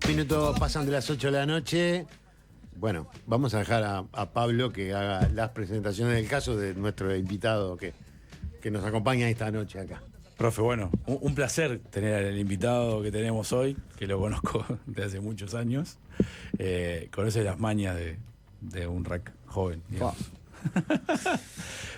Minutos pasan de las 8 de la noche. Bueno, vamos a dejar a Pablo que haga las presentaciones del caso de nuestro invitado que nos acompaña esta noche acá. Profe, bueno, un placer tener al invitado que tenemos hoy, que lo conozco de hace muchos años. Conoce las mañas de un rack joven, digamos.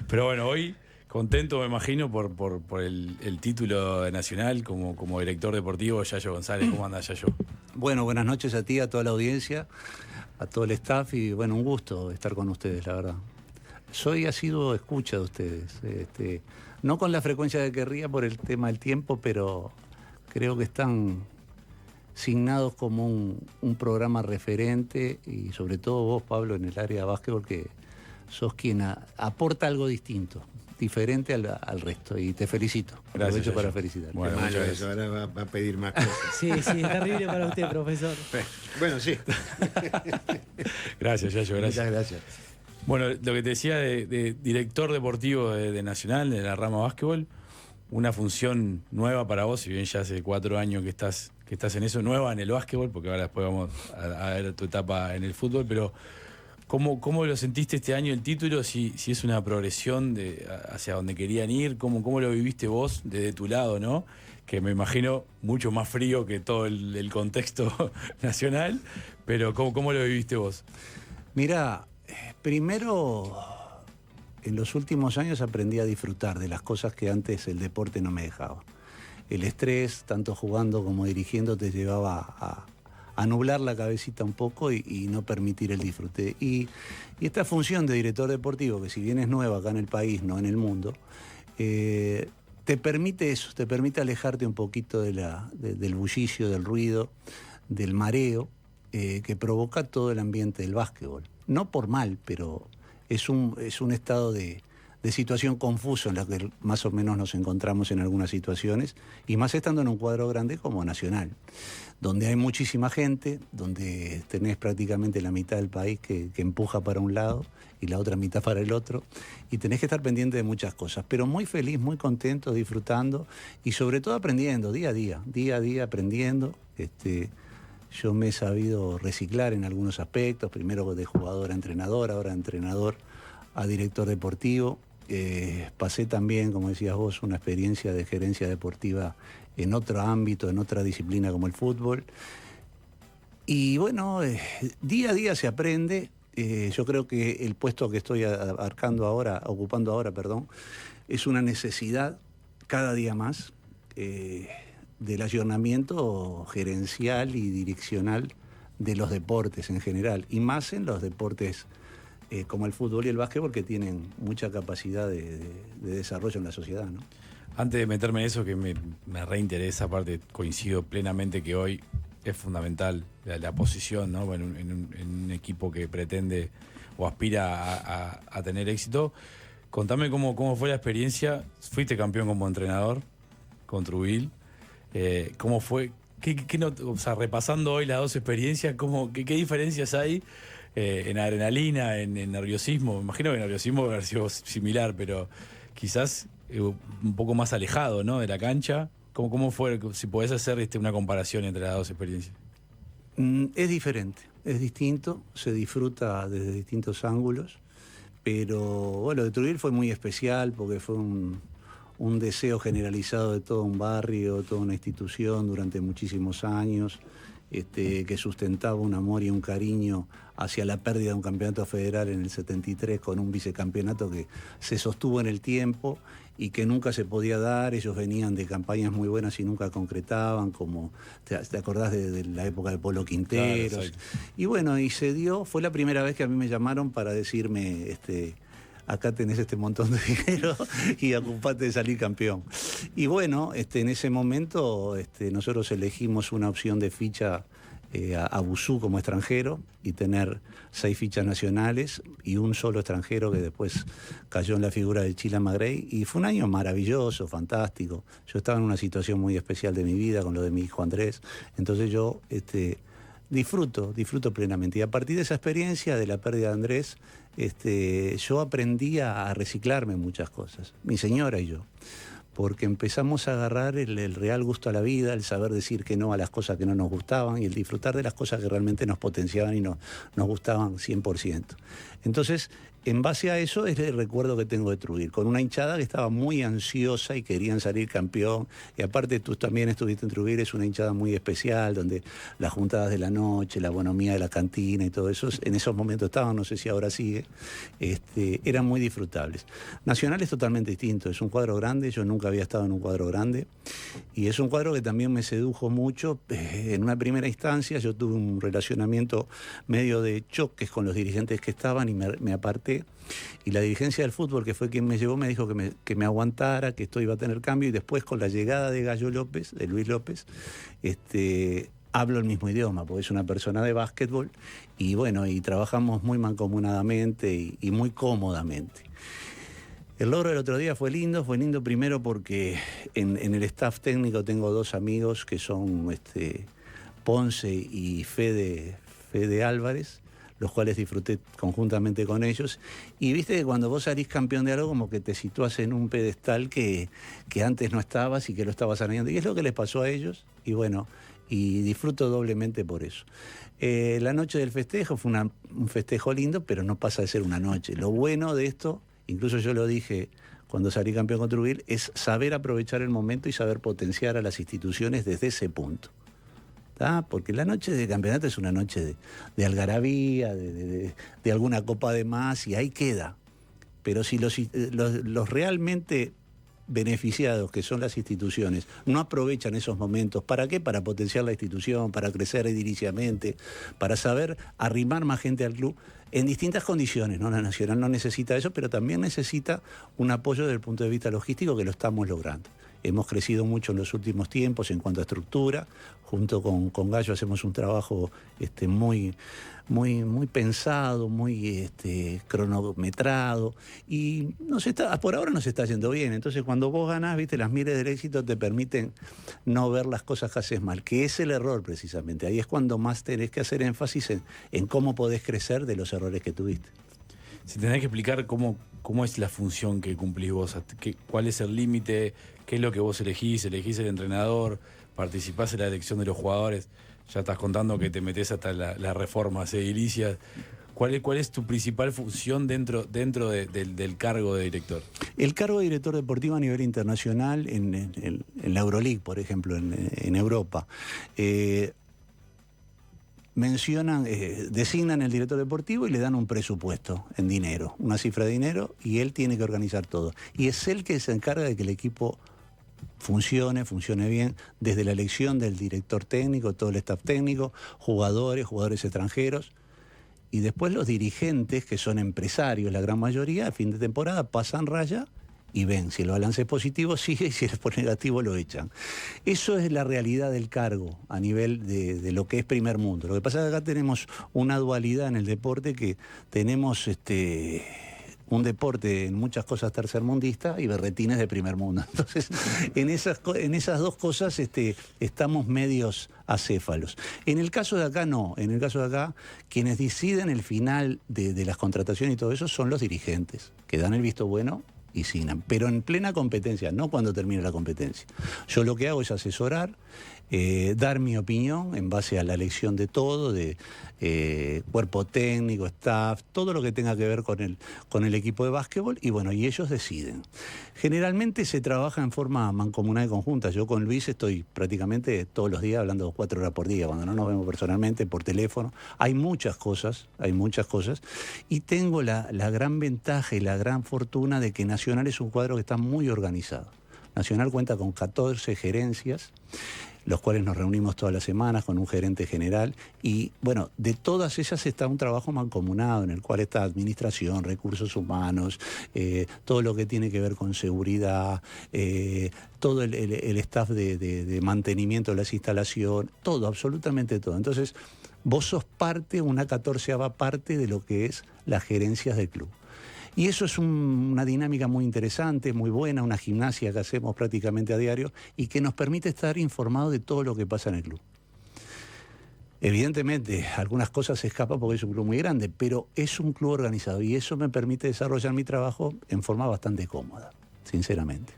Pero bueno, hoy contento, me imagino, por el título de Nacional como director deportivo. Yayo González, ¿cómo anda, Yayo? Bueno, buenas noches a ti, a toda la audiencia, a todo el staff y bueno, un gusto estar con ustedes, la verdad. Soy asiduo escucha de ustedes, no con la frecuencia que querría por el tema del tiempo, pero creo que están signados como un programa referente y sobre todo vos, Pablo, en el área de básquetbol, que sos quien aporta algo distinto, diferente al resto, y te felicito. Gracias. Aprovecho para felicitar. Bueno, malo eso, ahora va a pedir más cosas. Sí, es terrible para usted, profesor. Bueno, sí. Gracias, Yayo, gracias. Muchas gracias. Bueno, lo que te decía de director deportivo de Nacional, de la rama básquetbol, una función nueva para vos, si bien ya hace 4 años que estás en eso, nueva en el básquetbol, porque ahora después vamos a ver tu etapa en el fútbol, pero ¿cómo lo sentiste este año el título? Si es una progresión hacia donde querían ir, ¿cómo lo viviste vos desde tu lado, ¿no? Que me imagino mucho más frío que todo el contexto nacional, pero ¿cómo lo viviste vos? Mira, primero, en los últimos años aprendí a disfrutar de las cosas que antes el deporte no me dejaba. El estrés, tanto jugando como dirigiendo, te llevaba a nublar la cabecita un poco y no permitir el disfrute. Y esta función de director deportivo, que si bien es nueva acá en el país, no en el mundo, te permite eso, te permite alejarte un poquito del bullicio, del ruido, del mareo que provoca todo el ambiente del básquetbol. No por mal, pero es un estado de situación confuso en la que más o menos nos encontramos en algunas situaciones, y más estando en un cuadro grande como Nacional, donde hay muchísima gente, donde tenés prácticamente la mitad del país que empuja para un lado y la otra mitad para el otro, y tenés que estar pendiente de muchas cosas, pero muy feliz, muy contento, disfrutando y sobre todo aprendiendo día a día aprendiendo. Yo me he sabido reciclar en algunos aspectos, primero de jugador a entrenador, ahora de entrenador a director deportivo. Pasé también, como decías vos, una experiencia de gerencia deportiva en otro ámbito, en otra disciplina como el fútbol. Y bueno, día a día se aprende. Yo creo que el puesto que estoy ocupando ahora, es una necesidad cada día más del ayornamiento gerencial y direccional de los deportes en general, y más en los deportes como el fútbol y el básquetbol, que tienen mucha capacidad de desarrollo en la sociedad, ¿no? Antes de meterme en eso, que me reinteresa, aparte coincido plenamente que hoy es fundamental la posición, ¿no? En un equipo que pretende o aspira a tener éxito. Contame cómo fue la experiencia. Fuiste campeón como entrenador con Trubil. ¿Cómo fue? O sea, repasando hoy las dos experiencias, ¿qué diferencias hay en adrenalina, en nerviosismo? Me imagino que el nerviosismo debe haber sido similar, pero quizás un poco más alejado, ¿no?, de la cancha. ¿Cómo fue? Si podés hacer una comparación entre las dos experiencias. Es diferente, es distinto, se disfruta desde distintos ángulos, pero bueno, de Trubil fue muy especial porque fue un deseo generalizado de todo un barrio, toda una institución durante muchísimos años, que sustentaba un amor y un cariño hacia la pérdida de un campeonato federal en el 73 con un vicecampeonato que se sostuvo en el tiempo y que nunca se podía dar. Ellos venían de campañas muy buenas y nunca concretaban, como te acordás de la época de Polo Quinteros. Claro, y bueno, y se dio, fue la primera vez que a mí me llamaron para decirme, acá tenés este montón de dinero y ocupate de salir campeón. Y bueno, en ese momento nosotros elegimos una opción de ficha a Busú como extranjero y tener 6 fichas nacionales y un solo extranjero que después cayó en la figura de Chila Magrey, y fue un año maravilloso, fantástico. Yo estaba en una situación muy especial de mi vida con lo de mi hijo Andrés, entonces yo disfruto plenamente. Y a partir de esa experiencia de la pérdida de Andrés, yo aprendí a reciclarme en muchas cosas, mi señora y yo. porque empezamos a agarrar el real gusto a la vida, el saber decir que no a las cosas que no nos gustaban y el disfrutar de las cosas que realmente nos potenciaban y nos gustaban 100%. Entonces, en base a eso es el recuerdo que tengo de Trujillo, con una hinchada que estaba muy ansiosa y querían salir campeón. Y aparte tú también estuviste en Trujillo, es una hinchada muy especial, donde las juntadas de la noche, la bonomía de la cantina y todo eso, en esos momentos estaban, no sé si ahora sigue, eran muy disfrutables. Nacional es totalmente distinto, es un cuadro grande, yo nunca había estado en un cuadro grande, y es un cuadro que también me sedujo mucho. En una primera instancia yo tuve un relacionamiento medio de choques con los dirigentes que estaban y me aparté. Y la dirigencia del fútbol, que fue quien me llevó, me dijo que me aguantara, que esto iba a tener cambio, y después con la llegada de Gallo López, de Luis López, hablo el mismo idioma, porque es una persona de básquetbol, y bueno, y trabajamos muy mancomunadamente y muy cómodamente. El logro del otro día fue lindo primero porque en el staff técnico tengo dos amigos que son Ponce y Fede Álvarez, los cuales disfruté conjuntamente con ellos. Y viste que cuando vos salís campeón de algo, como que te situás en un pedestal que antes no estabas y que lo estabas arañando. Y es lo que les pasó a ellos, y bueno, y disfruto doblemente por eso. La noche del festejo fue un festejo lindo, pero no pasa de ser una noche. Lo bueno de esto, incluso yo lo dije cuando salí campeón con Trujillo, es saber aprovechar el momento y saber potenciar a las instituciones desde ese punto. Porque la noche de campeonato es una noche de algarabía, de alguna copa de más, y ahí queda. Pero si los realmente beneficiados, que son las instituciones, no aprovechan esos momentos, ¿para qué? Para potenciar la institución, para crecer ediliciamente, para saber arrimar más gente al club en distintas condiciones, ¿no? La Nacional no necesita eso, pero también necesita un apoyo desde el punto de vista logístico, que lo estamos logrando. Hemos crecido mucho en los últimos tiempos en cuanto a estructura. Junto con Gallo hacemos un trabajo muy pensado, muy cronometrado, y por ahora nos está yendo bien. Entonces, cuando vos ganás, viste, las miles del éxito te permiten no ver las cosas que haces mal, que es el error precisamente. Ahí es cuando más tenés que hacer énfasis en cómo podés crecer de los errores que tuviste. Si tenés que explicar cómo es la función que cumplís vos, cuál es el límite, qué es lo que vos elegís el entrenador, participás en la elección de los jugadores, ya estás contando que te metés hasta las reformas edilicias. ¿Cuál es tu principal función dentro del cargo de director? El cargo de director deportivo a nivel internacional, en la Euroleague, por ejemplo, en Europa, designan el director deportivo y le dan un presupuesto en dinero, una cifra de dinero, y él tiene que organizar todo. Y es él que se encarga de que el equipo funcione bien, desde la elección del director técnico, todo el staff técnico, jugadores extranjeros, y después los dirigentes, que son empresarios, la gran mayoría, a fin de temporada pasan raya y ven, si el balance es positivo sigue, y si es negativo lo echan. Eso es la realidad del cargo a nivel de lo que es primer mundo. Lo que pasa es que acá tenemos una dualidad en el deporte, que tenemos un deporte en muchas cosas tercermundista y berretines de primer mundo. Entonces, en esas dos cosas estamos medios acéfalos. En el caso de acá no, en el caso de acá quienes deciden el final de las contrataciones y todo eso son los dirigentes, que dan el visto bueno y signan, pero en plena competencia, no cuando termine la competencia. Yo lo que hago es asesorar, dar mi opinión en base a la elección de todo, de cuerpo técnico, staff, todo lo que tenga que ver con el equipo de básquetbol, y bueno, y ellos deciden. Generalmente se trabaja en forma mancomunada y conjunta. Yo con Luis estoy prácticamente todos los días hablando 4 horas por día, cuando no nos vemos personalmente, por teléfono. Hay muchas cosas, y tengo la gran ventaja y la gran fortuna de que Nacional es un cuadro que está muy organizado. Nacional cuenta con 14 gerencias, los cuales nos reunimos todas las semanas con un gerente general, y bueno, de todas ellas está un trabajo mancomunado en el cual está administración, recursos humanos, todo lo que tiene que ver con seguridad, todo el staff de mantenimiento de las instalaciones, todo, absolutamente todo. Entonces, vos sos una 14ª parte de lo que es las gerencias del club. Y eso es una dinámica muy interesante, muy buena, una gimnasia que hacemos prácticamente a diario y que nos permite estar informados de todo lo que pasa en el club. Evidentemente, algunas cosas se escapan porque es un club muy grande, pero es un club organizado y eso me permite desarrollar mi trabajo en forma bastante cómoda, sinceramente.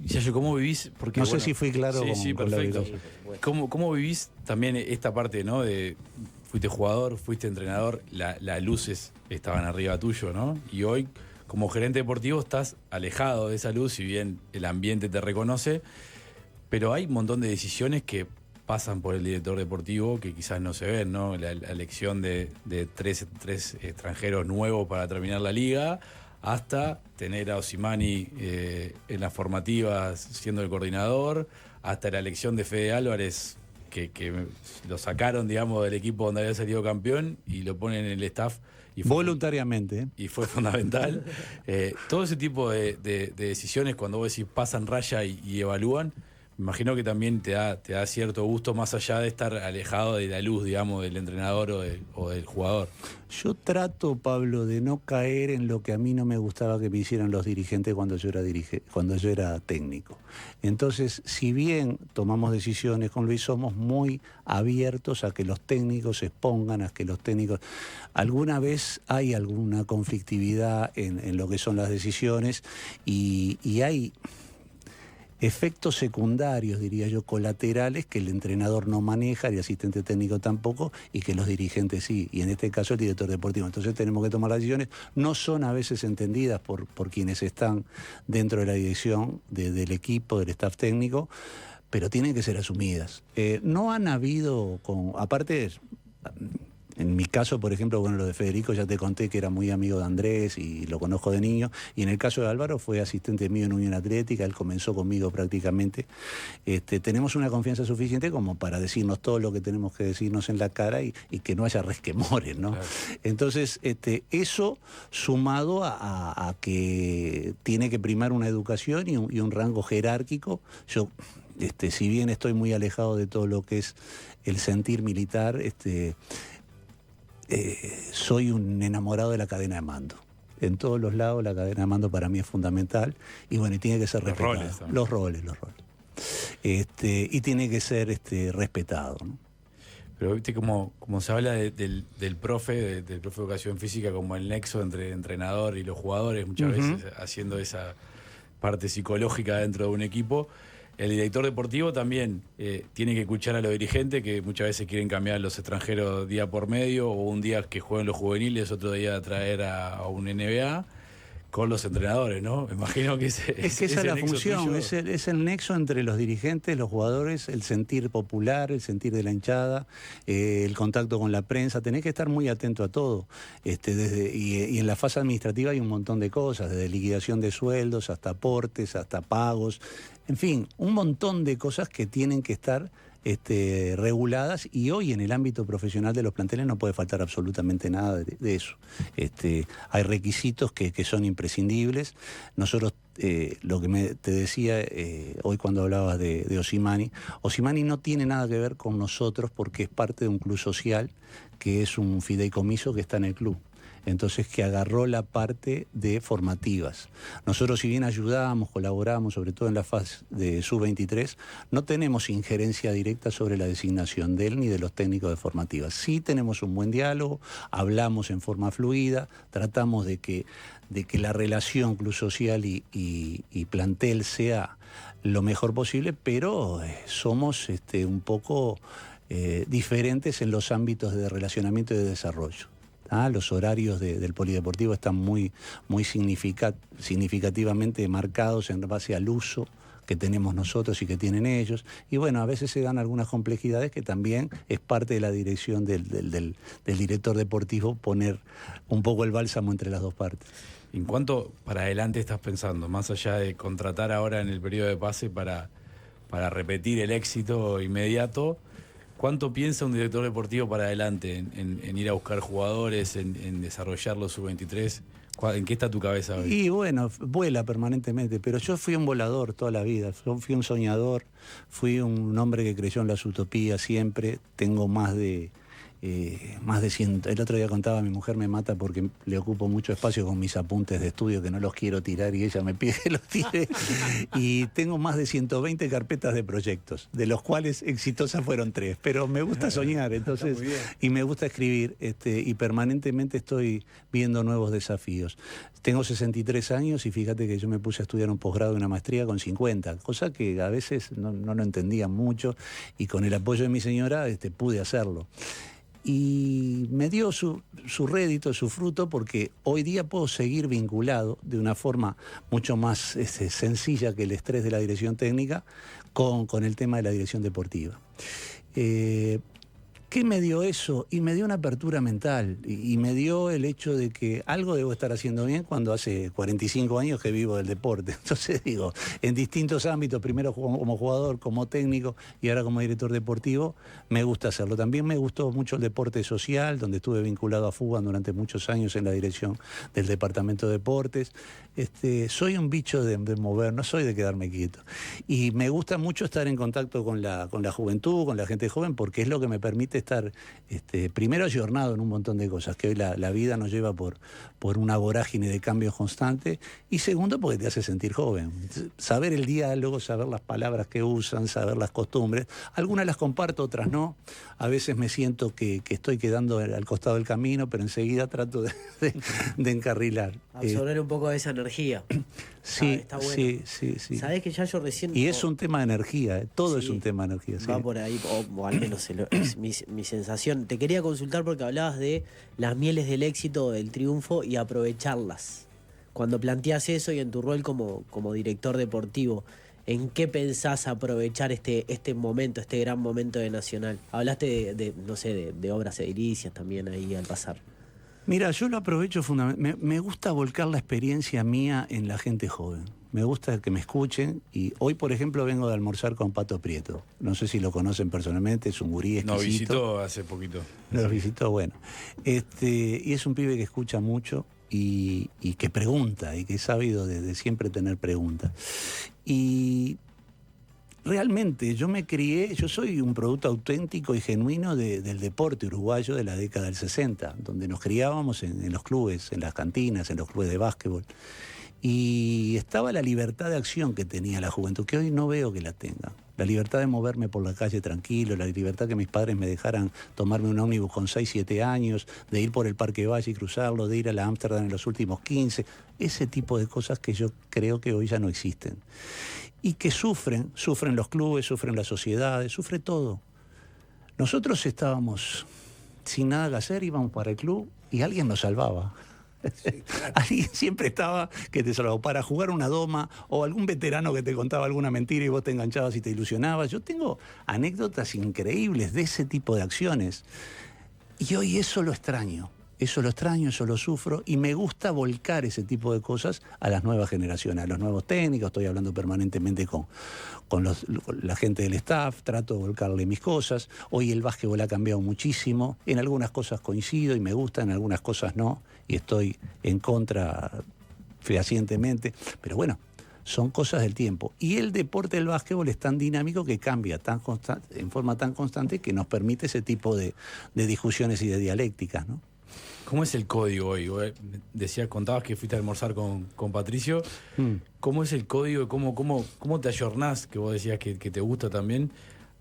Yayo, ¿cómo vivís? Porque, No sé si fui claro sí, con la perfecto. ubicación. ¿Cómo vivís también esta parte, ¿no? De fuiste jugador, fuiste entrenador, las luces estaban arriba tuyo, ¿no? Y hoy, como gerente deportivo, estás alejado de esa luz, si bien el ambiente te reconoce, pero hay un montón de decisiones que pasan por el director deportivo que quizás no se ven, ¿no? La elección de tres extranjeros nuevos para terminar la liga, hasta tener a Osimani en las formativas siendo el coordinador, hasta la elección de Fede Álvarez, que lo sacaron, digamos, del equipo donde había salido campeón y lo ponen en el staff. Y Voluntariamente. Y fue fundamental. Todo ese tipo de decisiones, cuando vos decís pasan raya y evalúan, me imagino que también te da cierto gusto, más allá de estar alejado de la luz, digamos, del entrenador o del jugador. Yo trato, Pablo, de no caer en lo que a mí no me gustaba que me hicieran los dirigentes cuando yo era técnico. Entonces, si bien tomamos decisiones con Luis, somos muy abiertos a que los técnicos se expongan, a que los técnicos... Alguna vez hay alguna conflictividad en lo que son las decisiones y hay efectos secundarios, diría yo, colaterales, que el entrenador no maneja, el asistente técnico tampoco, y que los dirigentes sí, y en este caso el director deportivo. Entonces tenemos que tomar las decisiones, no son a veces entendidas por quienes están dentro de la dirección del equipo, del staff técnico, pero tienen que ser asumidas. No han habido, aparte... En mi caso, por ejemplo, bueno, lo de Federico ya te conté que era muy amigo de Andrés y lo conozco de niño. Y en el caso de Álvaro fue asistente mío en Unión Atlética, él comenzó conmigo prácticamente. Tenemos una confianza suficiente como para decirnos todo lo que tenemos que decirnos en la cara y que no haya resquemores, ¿no? Claro. Entonces, eso sumado a que tiene que primar una educación y un rango jerárquico. Yo, si bien estoy muy alejado de todo lo que es el sentir militar, soy un enamorado de la cadena de mando. En todos los lados la cadena de mando para mí es fundamental y bueno, y tiene que ser respetado. Los roles. Y tiene que ser respetado, ¿no? Pero viste como se habla del profe de educación física como el nexo entre entrenador y los jugadores, muchas veces haciendo esa parte psicológica dentro de un equipo. El director deportivo también tiene que escuchar a los dirigentes que muchas veces quieren cambiar a los extranjeros día por medio, o un día que jueguen los juveniles, otro día traer a un NBA con los entrenadores, ¿no? Me imagino que es que esa es la función, es el nexo entre los dirigentes, los jugadores, el sentir popular, el sentir de la hinchada, el contacto con la prensa. Tenés que estar muy atento a todo. Y en la fase administrativa hay un montón de cosas, desde liquidación de sueldos hasta aportes, hasta pagos. En fin, un montón de cosas que tienen que estar reguladas, y hoy en el ámbito profesional de los planteles no puede faltar absolutamente nada de eso. Hay requisitos que son imprescindibles. Nosotros, lo que te decía hoy cuando hablabas de Osimani no tiene nada que ver con nosotros porque es parte de un club social que es un fideicomiso que está en el club. Entonces, que agarró la parte de formativas. Nosotros, si bien ayudamos, colaboramos, sobre todo en la fase de sub-23, no tenemos injerencia directa sobre la designación de él ni de los técnicos de formativas. Sí tenemos un buen diálogo, hablamos en forma fluida, tratamos de que la relación club social y plantel sea lo mejor posible, pero somos un poco diferentes en los ámbitos de relacionamiento y de desarrollo. Los horarios del polideportivo están muy significativamente marcados en base al uso que tenemos nosotros y que tienen ellos. Y bueno, a veces se dan algunas complejidades que también es parte de la dirección del director deportivo poner un poco el bálsamo entre las dos partes. ¿En cuánto para adelante estás pensando? Más allá de contratar ahora en el periodo de pase para repetir el éxito inmediato, ¿cuánto piensa un director deportivo para adelante en ir a buscar jugadores, en desarrollar los sub-23? ¿En qué está tu cabeza hoy? Y bueno, vuela permanentemente, pero yo fui un volador toda la vida, fui un soñador, fui un hombre que creyó en las utopías siempre, tengo más de más de 100. El otro día contaba, mi mujer me mata porque le ocupo mucho espacio con mis apuntes de estudio que no los quiero tirar y ella me pide que los tire. Y tengo más de 120 carpetas de proyectos, de los cuales exitosas fueron 3. Pero me gusta soñar, entonces, y me gusta escribir, y permanentemente estoy viendo nuevos desafíos. Tengo 63 años y fíjate que yo me puse a estudiar un posgrado y una maestría con 50, cosa que a veces no lo entendía mucho, y con el apoyo de mi señora pude hacerlo. Y me dio su rédito, su fruto, porque hoy día puedo seguir vinculado de una forma mucho más sencilla que el estrés de la dirección técnica con el tema de la dirección deportiva. ¿Qué me dio eso? Y me dio una apertura mental, y me dio el hecho de que algo debo estar haciendo bien cuando hace 45 años que vivo del deporte. Entonces digo, en distintos ámbitos, primero como jugador, como técnico y ahora como director deportivo, me gusta hacerlo. También me gustó mucho el deporte social, donde estuve vinculado a FUBAN durante muchos años en la dirección del departamento de deportes. Soy un bicho de mover, no soy de quedarme quieto. Y me gusta mucho estar en contacto con la juventud, con la gente joven, porque es lo que me permite estar primero ayornado en un montón de cosas, que hoy la vida nos lleva por una vorágine de cambios constantes, y segundo porque te hace sentir joven. Saber el diálogo, saber las palabras que usan, saber las costumbres. Algunas las comparto, otras no. A veces me siento que estoy quedando al costado del camino, pero enseguida trato de encarrilar. Absorber un poco de esa energía. Sí, está bueno. sí. Sabés que ya yo recién... Y es un tema de energía, todo es un tema de energía. Va por ahí, o al menos es mi sensación. Te quería consultar porque hablabas de las mieles del éxito, del triunfo y aprovecharlas. Cuando planteás eso y en tu rol como director deportivo, ¿en qué pensás aprovechar este momento, este gran momento de Nacional? Hablaste de obras edilicias también ahí al pasar. Mira, yo lo aprovecho fundamentalmente. Me gusta volcar la experiencia mía en la gente joven. Me gusta que me escuchen, y hoy, por ejemplo, vengo de almorzar con Pato Prieto. No sé si lo conocen personalmente, es un gurí exquisito. Nos visitó hace poquito. Nos visitó, bueno. Y es un pibe que escucha mucho y que pregunta, y que es sabido de siempre tener preguntas. Y realmente yo me crié, yo soy un producto auténtico y genuino del deporte uruguayo de la década del 60, donde nos criábamos en los clubes, en las cantinas, en los clubes de básquetbol. Y estaba la libertad de acción que tenía la juventud, que hoy no veo que la tenga. La libertad de moverme por la calle tranquilo, la libertad que mis padres me dejaran tomarme un ómnibus con 6, 7 años, de ir por el Parque Valle y cruzarlo, de ir a la Ámsterdam en los últimos 15, ese tipo de cosas que yo creo que hoy ya no existen. Y que sufren los clubes, sufren las sociedades, sufre todo. Nosotros estábamos sin nada que hacer, íbamos para el club y alguien nos salvaba. Sí, claro. Alguien siempre estaba que te salvaba para jugar una doma, o algún veterano que te contaba alguna mentira y vos te enganchabas y te ilusionabas. Yo tengo anécdotas increíbles de ese tipo de acciones, y hoy eso lo extraño, eso lo sufro, y me gusta volcar ese tipo de cosas a las nuevas generaciones, a los nuevos técnicos. Estoy hablando permanentemente con la gente del staff, trato de volcarle mis cosas. Hoy el básquetbol ha cambiado muchísimo, en algunas cosas coincido y me gusta, en algunas cosas no, y estoy en contra fehacientemente, pero bueno, son cosas del tiempo. Y el deporte del básquetbol es tan dinámico que cambia en forma tan constante, que nos permite ese tipo de discusiones y de dialécticas, ¿no? ¿Cómo es el código hoy? Contabas que fuiste a almorzar con Patricio. ¿Cómo es el código? ¿Cómo te ayornás, que vos decías que te gusta también,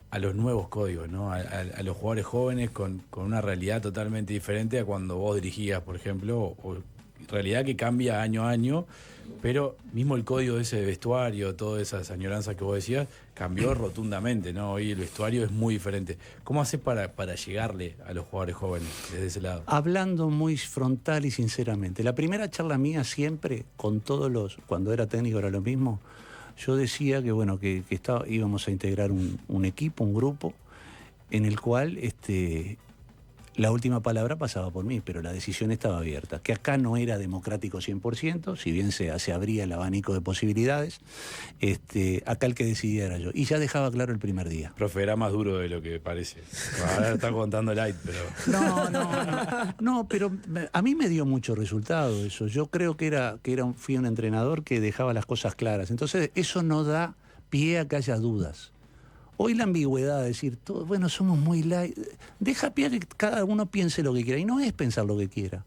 a los nuevos códigos, ¿no? A los jugadores jóvenes con una realidad totalmente diferente a cuando vos dirigías, por ejemplo, o realidad que cambia año a año, pero mismo el código ese de vestuario, todas esas añoranzas que vos decías, cambió rotundamente, ¿no? Hoy el vestuario es muy diferente. ¿Cómo haces para llegarle a los jugadores jóvenes desde ese lado? Hablando muy frontal y sinceramente, la primera charla mía siempre, con cuando era técnico era lo mismo, yo decía que bueno, que íbamos a integrar un equipo, un grupo, en el cual la última palabra pasaba por mí, pero la decisión estaba abierta. Que acá no era democrático 100%, si bien se abría el abanico de posibilidades, acá el que decidía era yo. Y ya dejaba claro el primer día. Profe, era más duro de lo que parece. Ahora está contando light, pero... No, pero a mí me dio mucho resultado eso. Yo creo fui un entrenador que dejaba las cosas claras. Entonces, eso no da pie a que haya dudas. Hoy la ambigüedad, decir, todo, bueno, somos muy light, deja pie que cada uno piense lo que quiera, y no es pensar lo que quiera.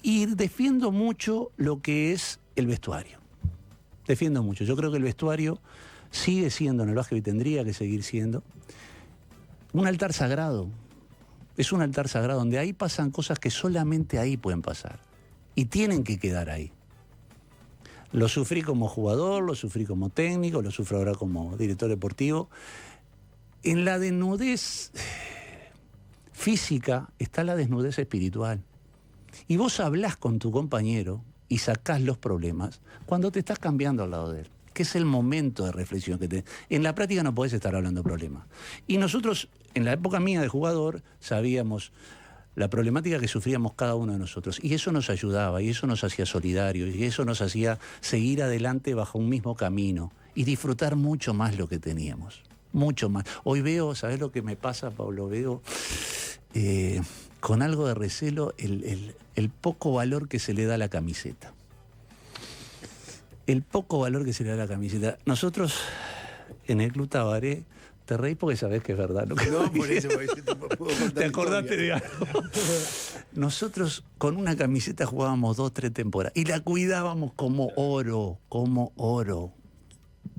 Y defiendo mucho lo que es el vestuario. Defiendo mucho. Yo creo que el vestuario sigue siendo en el básquet y tendría que seguir siendo un altar sagrado. Es un altar sagrado donde ahí pasan cosas que solamente ahí pueden pasar. Y tienen que quedar ahí. Lo sufrí como jugador, lo sufrí como técnico, lo sufro ahora como director deportivo. En la desnudez física está la desnudez espiritual. Y vos hablás con tu compañero y sacás los problemas cuando te estás cambiando al lado de él, que es el momento de reflexión que tenés. En la práctica no podés estar hablando de problemas. Y nosotros, en la época mía de jugador, sabíamos la problemática que sufríamos cada uno de nosotros. Y eso nos ayudaba, y eso nos hacía solidarios, y eso nos hacía seguir adelante bajo un mismo camino y disfrutar mucho más lo que teníamos. Mucho más. Hoy veo, ¿sabés lo que me pasa, Pablo? Veo con algo de recelo el poco valor que se le da a la camiseta. El poco valor que se le da a la camiseta. Nosotros, en el Club Tabaré, te reís porque sabés que es verdad. ¿No? No, por eso puedo contar. ¿Te acordaste de algo? Nosotros con una camiseta jugábamos 2, 3 temporadas y la cuidábamos como oro,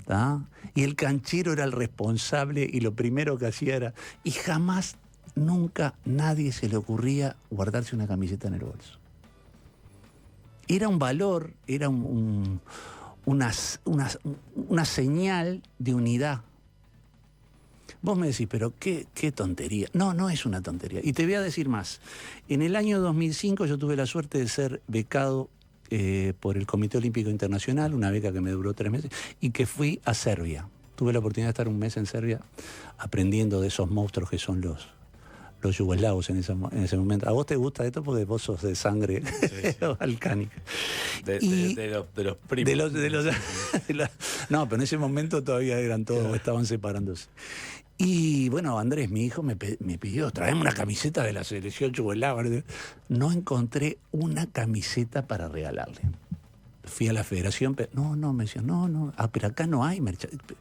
¿tá? Y el canchero era el responsable y lo primero que hacía era... Y jamás, nunca, nadie se le ocurría guardarse una camiseta en el bolso. Era un valor, era una señal de unidad. Vos me decís, pero qué tontería. No, no es una tontería. Y te voy a decir más. En el año 2005 yo tuve la suerte de ser becado por el Comité Olímpico Internacional, una beca que me duró 3 meses, y que fui a Serbia. Tuve la oportunidad de estar un mes en Serbia aprendiendo de esos monstruos que son los yugoslavos en ese momento. ¿A vos te gusta esto? Porque vos sos de sangre balcánica. De los primos. No, pero en ese momento todavía eran todos, estaban separándose. Y bueno, Andrés, mi hijo, me pidió, traeme una camiseta de la selección yugoslava. No encontré una camiseta para regalarle. Fui a la federación, pero no, me decían, no, pero acá no hay merchandising.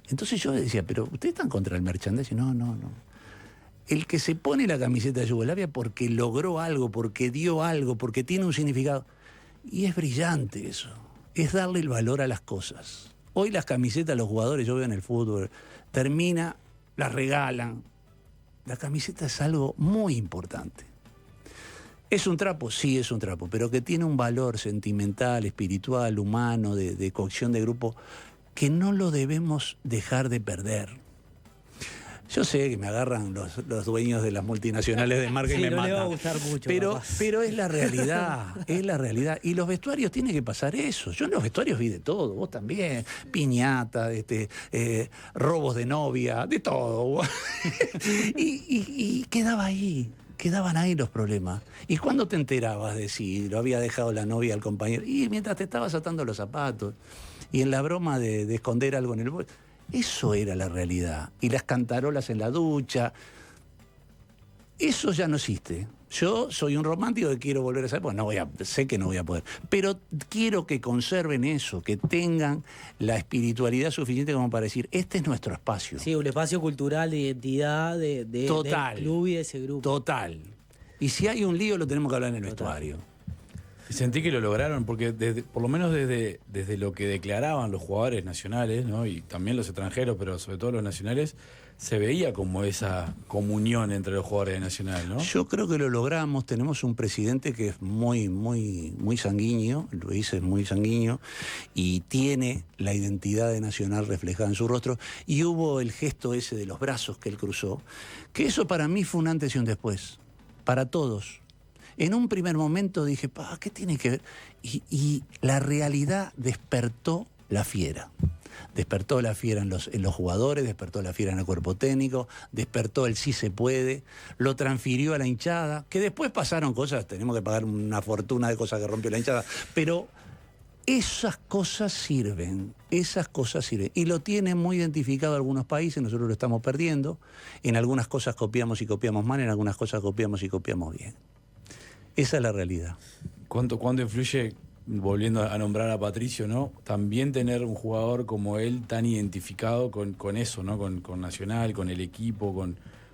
Entonces yo decía, pero ¿ustedes están contra el merchandising? No. El que se pone la camiseta de Yugoslavia porque logró algo, porque dio algo, porque tiene un significado. Y es brillante eso. Es darle el valor a las cosas. Hoy las camisetas, los jugadores, yo veo en el fútbol, termina, las regalan. La camiseta es algo muy importante. ¿Es un trapo? Sí, es un trapo, pero que tiene un valor sentimental, espiritual, humano, de cohesión de grupo, que no lo debemos dejar de perder. Yo sé que me agarran los dueños de las multinacionales de marca y me no matan. le va a gustar mucho, pero es la realidad, es la realidad. Y los vestuarios tiene que pasar eso. Yo en los vestuarios vi de todo, vos también. Piñata, robos de novia, de todo. y quedaba ahí. Quedaban ahí los problemas. ¿Y cuándo te enterabas de si lo había dejado la novia al compañero? Y mientras te estabas atando los zapatos. Y en la broma de esconder algo en el bolso. Eso era la realidad. Y las cantarolas en la ducha. Eso ya no existe. Yo soy un romántico que quiero volver a esa época. Sé que no voy a poder. Pero quiero que conserven eso, que tengan la espiritualidad suficiente como para decir, este es nuestro espacio. Sí, un espacio cultural de identidad del club y de ese grupo. Total. Y si hay un lío, lo tenemos que hablar en el vestuario. Y sentí que lo lograron, porque por lo menos desde lo que declaraban los jugadores nacionales, ¿no? Y también los extranjeros, pero sobre todo los nacionales, se veía como esa comunión entre los jugadores de Nacional, ¿no? Yo creo que lo logramos. Tenemos un presidente que es muy sanguíneo, Luis es muy sanguíneo, y tiene la identidad de Nacional reflejada en su rostro. Y hubo el gesto ese de los brazos que él cruzó, que eso para mí fue un antes y un después, para todos. En un primer momento dije, ¿qué tiene que ver? Y la realidad despertó la fiera. Despertó la fiera en los jugadores, despertó la fiera en el cuerpo técnico, despertó el sí se puede, lo transfirió a la hinchada, que después pasaron cosas, tenemos que pagar una fortuna de cosas que rompió la hinchada, pero esas cosas sirven. Y lo tienen muy identificado algunos países, nosotros lo estamos perdiendo. En algunas cosas copiamos y copiamos mal, en algunas cosas copiamos y copiamos bien. Esa es la realidad. ¿Cuánto influye volviendo a nombrar a Patricio, ¿no? También tener un jugador como él tan identificado con eso, ¿no? Con Nacional, con el equipo,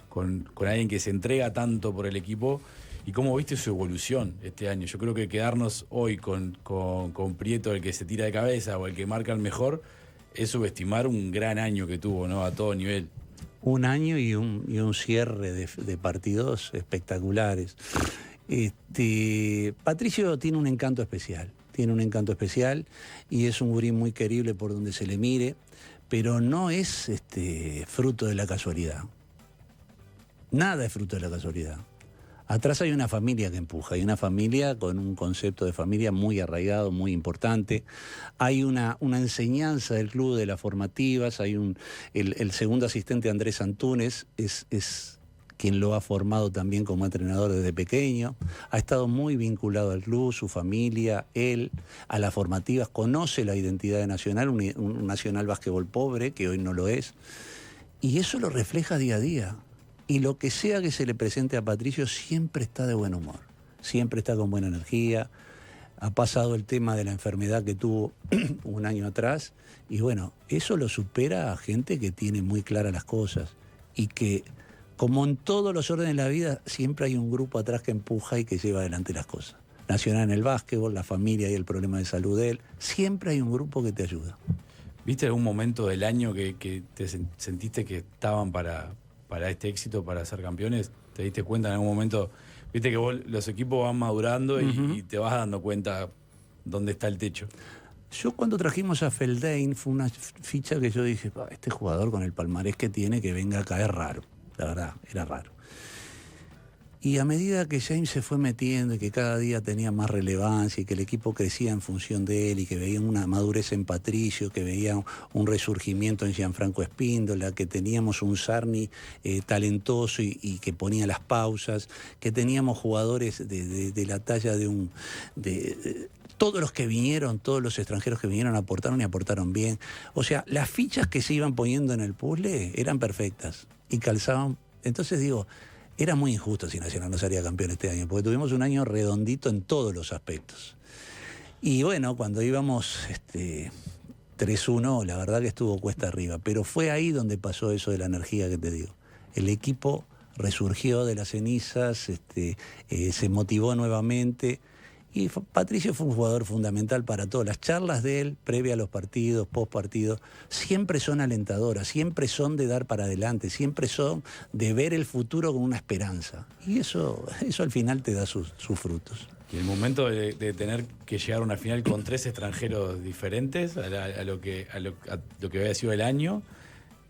con alguien que se entrega tanto por el equipo. ¿Y cómo viste su evolución este año? Yo creo que quedarnos hoy con Prieto, el que se tira de cabeza o el que marca el mejor, es subestimar un gran año que tuvo, ¿no? A todo nivel. Un año y un cierre de partidos espectaculares. Patricio tiene un encanto especial. Y es un gurí muy querible por donde se le mire, pero no es fruto de la casualidad. Nada es fruto de la casualidad. Atrás hay una familia que empuja, hay una familia con un concepto de familia muy arraigado, muy importante. Hay una enseñanza del club de las formativas, el segundo asistente Andrés Antúnez es quien lo ha formado también como entrenador desde pequeño. Ha estado muy vinculado al club, su familia, él, a las formativas, conoce la identidad de Nacional, un Nacional básquetbol pobre, que hoy no lo es, y eso lo refleja día a día. Y lo que sea que se le presente a Patricio siempre está de buen humor, siempre está con buena energía. Ha pasado el tema de la enfermedad que tuvo un año atrás y bueno, eso lo supera a gente que tiene muy claras las cosas y que, como en todos los órdenes de la vida, siempre hay un grupo atrás que empuja y que lleva adelante las cosas. Nacional en el básquetbol, la familia y el problema de salud de él, siempre hay un grupo que te ayuda. ¿Viste algún momento del año que te sentiste que estaban para este éxito, para ser campeones? ¿Te diste cuenta en algún momento? Viste que los equipos van madurando y te vas dando cuenta dónde está el techo. Yo cuando trajimos a Feldain fue una ficha que yo dije, este jugador con el palmarés que tiene, que venga acá, es raro. La verdad, era raro. Y a medida que James se fue metiendo y que cada día tenía más relevancia y que el equipo crecía en función de él y que veían una madurez en Patricio, que veían un resurgimiento en Gianfranco Espíndola, que teníamos un Sarni talentoso y que ponía las pausas, que teníamos jugadores de la talla de todos los que vinieron, todos los extranjeros que vinieron aportaron y aportaron bien. O sea, las fichas que se iban poniendo en el puzzle eran perfectas y calzaban. Entonces digo, era muy injusto si Nacional no salía campeón este año, porque tuvimos un año redondito en todos los aspectos. Y bueno, cuando íbamos 3-1, la verdad que estuvo cuesta arriba, pero fue ahí donde pasó eso de la energía que te digo. El equipo resurgió de las cenizas, se motivó nuevamente. Y Patricio fue un jugador fundamental para todo. Las charlas de él, previa a los partidos, post partidos, siempre son alentadoras, siempre son de dar para adelante, siempre son de ver el futuro con una esperanza. Y eso al final te da sus frutos. Y el momento de tener que llegar a una final con 3 extranjeros diferentes a lo que había sido el año,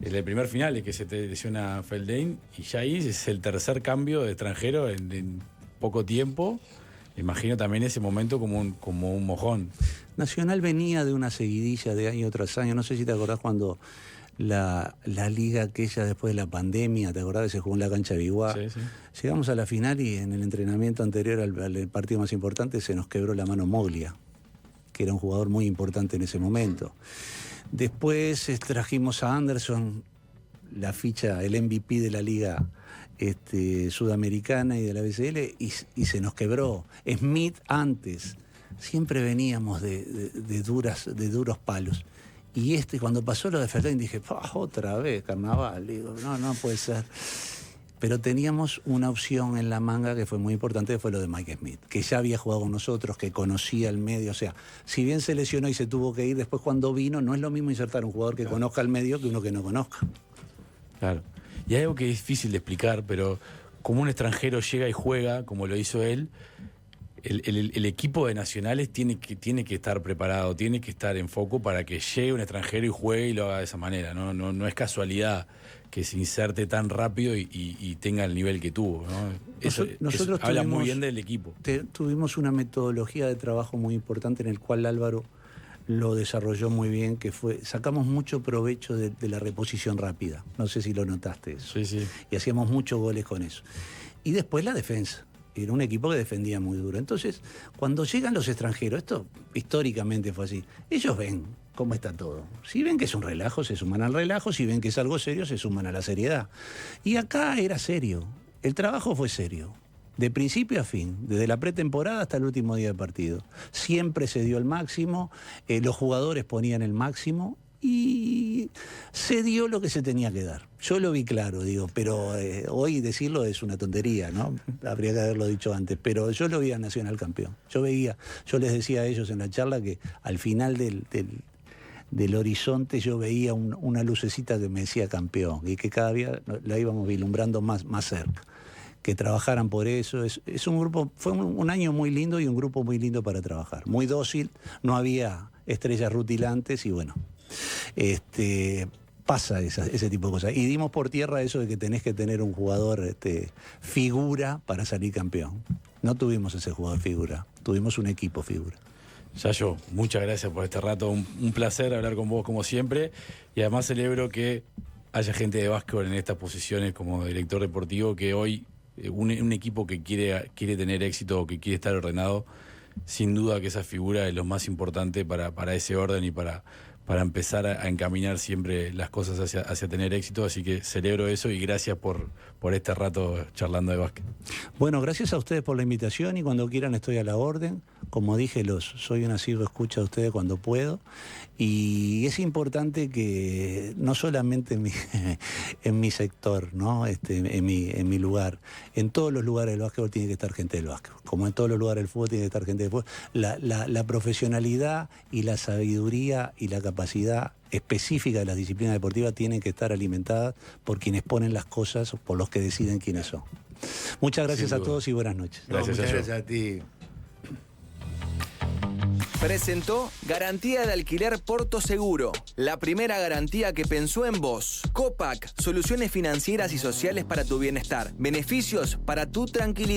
el primer final es que se te lesiona Feldain y ya ahí es el tercer cambio de extranjero en poco tiempo. Imagino también ese momento como un mojón. Nacional venía de una seguidilla de año tras año. No sé si te acordás cuando la liga aquella después de la pandemia, ¿te acordás que se jugó en la cancha de Biguá? Sí, sí. Llegamos a la final y en el entrenamiento anterior al partido más importante se nos quebró la mano Moglia, que era un jugador muy importante en ese momento. Después trajimos a Anderson, la ficha, el MVP de la liga sudamericana y de la BCL, y se nos quebró. Smith antes. Siempre veníamos de duros palos. Y cuando pasó lo de Feldain dije, otra vez, carnaval. Digo, no puede ser. Pero teníamos una opción en la manga que fue muy importante, que fue lo de Mike Smith, que ya había jugado con nosotros, que conocía el medio. O sea, si bien se lesionó y se tuvo que ir, después cuando vino, no es lo mismo insertar un jugador que conozca el medio que uno que no conozca. Claro. Y hay algo que es difícil de explicar, pero como un extranjero llega y juega, como lo hizo él, el equipo de Nacionales tiene que estar preparado, tiene que estar en foco para que llegue un extranjero y juegue y lo haga de esa manera. No es casualidad que se inserte tan rápido y tenga el nivel que tuvo, ¿no? Eso habla muy bien del equipo. Tuvimos una metodología de trabajo muy importante en el cual Álvaro lo desarrolló muy bien, que sacamos mucho provecho de la reposición rápida. No sé si lo notaste eso. Sí, sí. Y hacíamos muchos goles con eso. Y después la defensa. Era un equipo que defendía muy duro. Entonces, cuando llegan los extranjeros, esto históricamente fue así, ellos ven cómo está todo. Si ven que es un relajo, se suman al relajo. Si ven que es algo serio, se suman a la seriedad. Y acá era serio. El trabajo fue serio. de principio a fin, desde la pretemporada hasta el último día de partido. Siempre se dio el máximo, los jugadores ponían el máximo y se dio lo que se tenía que dar. Yo lo vi claro, digo, pero hoy decirlo es una tontería, ¿no? Habría que haberlo dicho antes, pero yo lo vi a Nacional campeón. Yo les decía a ellos en la charla que al final del horizonte yo veía una lucecita que me decía campeón y que cada día la íbamos vislumbrando más cerca. Que trabajaran por eso. Es un grupo, fue un año muy lindo y un grupo muy lindo para trabajar. Muy dócil, no había estrellas rutilantes y bueno, pasa ese tipo de cosas. Y dimos por tierra eso de que tenés que tener un jugador figura para salir campeón. No tuvimos ese jugador figura, tuvimos un equipo figura. Yayo, muchas gracias por este rato, un placer hablar con vos como siempre y además celebro que haya gente de básquetbol en estas posiciones como director deportivo que hoy un equipo que quiere tener éxito o que quiere estar ordenado, sin duda que esa figura es lo más importante para ese orden y para empezar a encaminar siempre las cosas hacia tener éxito, así que celebro eso y gracias por este rato charlando de básquet. Bueno, gracias a ustedes por la invitación y cuando quieran estoy a la orden. Como dije, soy un asiduo escucha a ustedes cuando puedo y es importante que no solamente en mi sector, ¿no? En mi lugar, en todos los lugares del básquetbol tiene que estar gente del básquetbol, como en todos los lugares del fútbol tiene que estar gente del fútbol. La profesionalidad y la sabiduría y la capacidad específica de las disciplinas deportivas tienen que estar alimentadas por quienes ponen las cosas, por los que deciden quiénes son. Muchas gracias a todos y buenas noches. Muchas gracias a ti. Presentó Garantía de Alquiler Porto Seguro, la primera garantía que pensó en vos. Copac, soluciones financieras y sociales para tu bienestar. Beneficios para tu tranquilidad.